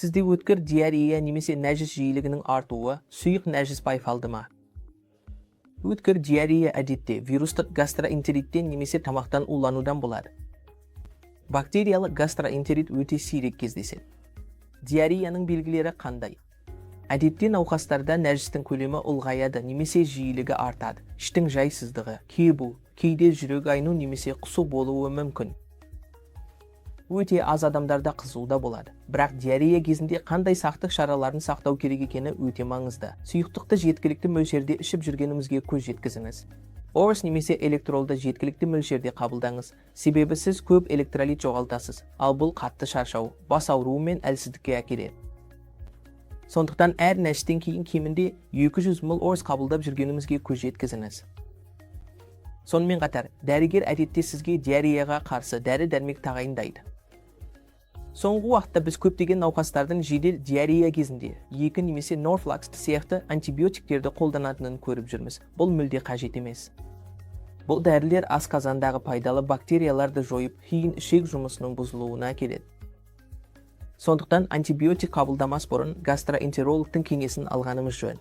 Сізде өткір диарея немесе нәжіс жиілігінің артуы сұйық нәжіс байқалды ма? Өткір диарея әдетте вирустық гастроэнтериттен немесе тамақтан уланудан болады. Бактериялық гастроэнтерит өте сирек кездеседі. Диареяның белгілері қандай? Әдетте науқастарда нәжістің көлемі ұлғаяды немесе жиілігі артады. Іштің жайсыздығы, кебу, кейде жүрек айну немесе құсу болуы мүмкін. Өте аз адамдарда қызуда болады. Бірақ диарея кезінде қандай сақтық шараларын сақтау керек екені өте маңызды. Сұйықтықты жеткілікті мөлшерде ішіп жүргенімізге көз жеткізіңіз. Орыс немесе электролды жеткілікті мөлшерде қабылдаңыз. Себебі сіз көп электролит жоғалтасыз, ал бұл қатты шаршау, бас ауруы мен әлсіздікке әкеледі. Сондықтан әр нәжістен кейін кемінде 200 мл орыс қабылдап жүргенімізге көз жеткізіңіз. Сонымен қатар, дәрігер әдетте сізге диареяға қарсы дәрі-дәрмек тағайындайды. Соңғы уақытта біз көптеген науқастардың жедел диарея кезінде 2 немесе Norflox сияқты антибиотиктерді қолданатынын көріп жүрміз. Бұл мүлде қажет емес. Бұл дәрілер асқазандағы пайдалы бактерияларды жойып, кейін ішек жұмысының бұзылуына әкеледі. Сондықтан антибиотик қабылдамас бұрын гастроэнтерологтың кеңесін алғанымыз жөн.